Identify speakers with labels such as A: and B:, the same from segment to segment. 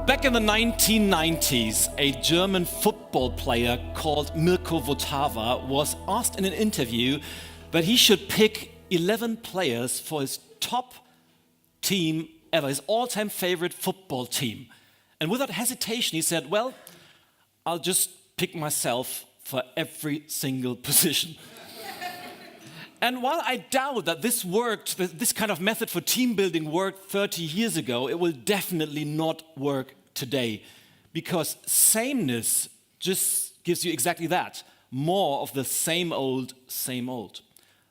A: Back in the 1990s, a German football player called Mirko Votava was asked in an interview that he should pick 11 players for his top team ever, his all-time favorite football team. And without hesitation, he said, well, I'll just pick myself for every single position. And while I doubt that this worked, this kind of method for team building worked 30 years ago, it will definitely not work today, because sameness just gives you exactly that, more of the same old, same old.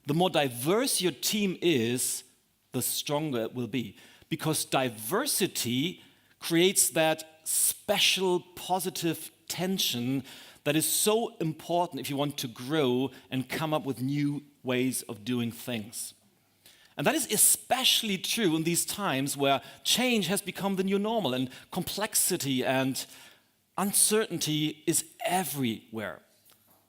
A: The more diverse your team is, the stronger it will be, because diversity creates that special positive tension that is so important if you want to grow and come up with new ways of doing things. And that is especially true in these times where change has become the new normal and complexity and uncertainty is everywhere.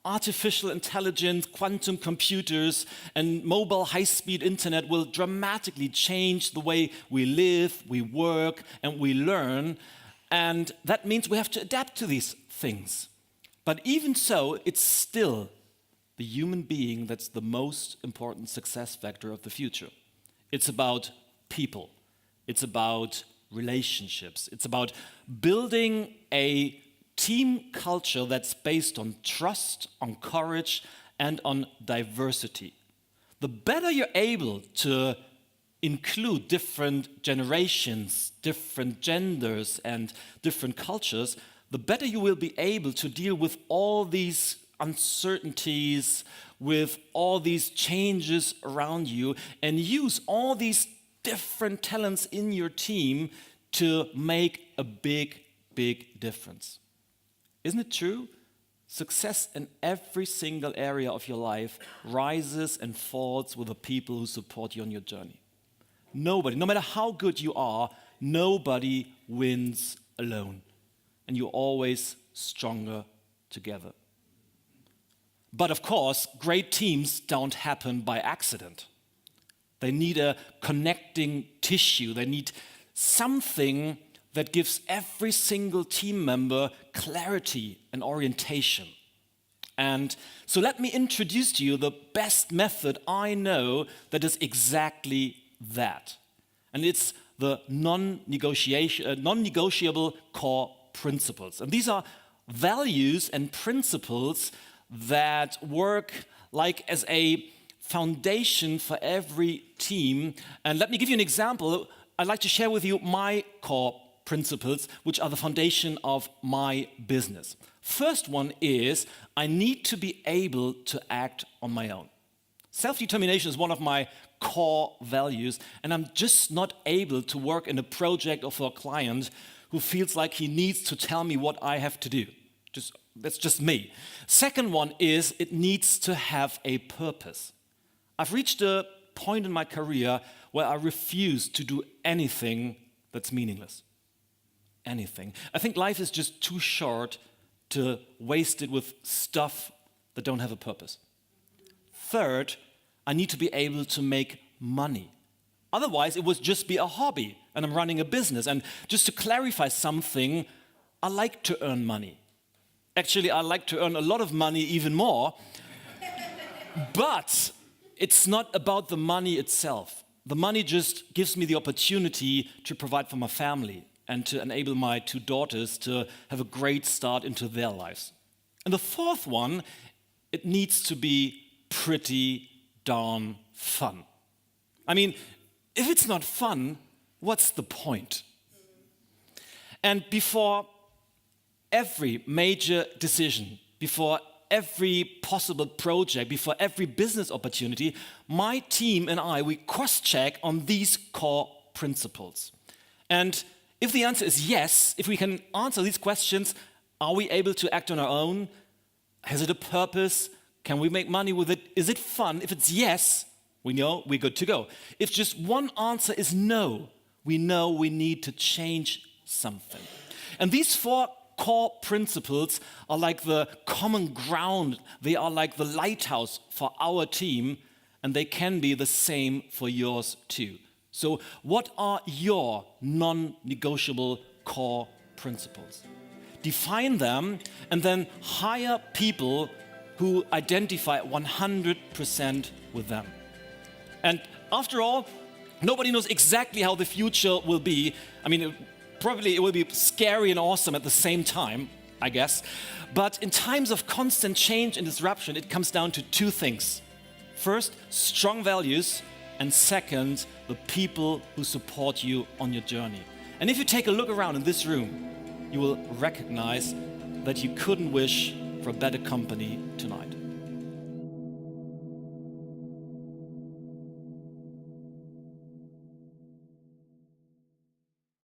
A: Artificial intelligence, quantum computers, and mobile high-speed internet will dramatically change the way we live, we work, and we learn. And that means we have to adapt to these things. But even so, it's still the human being that's the most important success factor of the future. It's about people. It's about relationships. It's about building a team culture that's based on trust, on courage, and on diversity. The better you're able to include different generations, different genders, and different cultures, the better you will be able to deal with all these uncertainties, with all these changes around you, and use all these different talents in your team to make a big, big difference. Isn't it true? Success in every single area of your life rises and falls with the people who support you on your journey. Nobody, no matter how good you are, nobody wins alone. And you're always stronger together. But of course, great teams don't happen by accident. They need a connecting tissue. They need something that gives every single team member clarity and orientation. And so let me introduce to you the best method I know that is exactly that. And it's the non-negotiable core principles. And these are values and principles that work like as a foundation for every team. And let me give you an example. I'd like to share with you my core principles, which are the foundation of my business. First one is I need to be able to act on my own. Self-determination is one of my core values, and I'm just not able to work in a project or for a client who feels like he needs to tell me what I have to do. That's just me. Second one is it needs to have a purpose. I've reached a point in my career where I refuse to do anything that's meaningless. Anything. I think life is just too short to waste it with stuff that don't have a purpose. Third, I need to be able to make money. Otherwise, it would just be a hobby, and I'm running a business. And just to clarify something, I like to earn money. Actually, I like to earn a lot of money, even more. But it's not about the money itself. The money just gives me the opportunity to provide for my family and to enable my two daughters to have a great start into their lives. And the fourth one, it needs to be pretty darn fun. I mean, if it's not fun, what's the point? And before every major decision, before every possible project, before every business opportunity, my team and I, we cross-check on these core principles. And if the answer is yes, if we can answer these questions, are we able to act on our own? Has it a purpose? Can we make money with it? Is it fun? If it's yes, we know we're good to go. If just one answer is no, we know we need to change something. And these four core principles are like the common ground. They are like the lighthouse for our team, and they can be the same for yours too. So what are your non-negotiable core principles. Define them and then hire people who identify 100% with them. And after all, nobody knows exactly how the future will be. I mean, probably it will be scary and awesome at the same time, I guess. But in times of constant change and disruption, it comes down to two things. First, strong values, and second, the people who support you on your journey. And if you take a look around in this room, you will recognize that you couldn't wish for a better company tonight.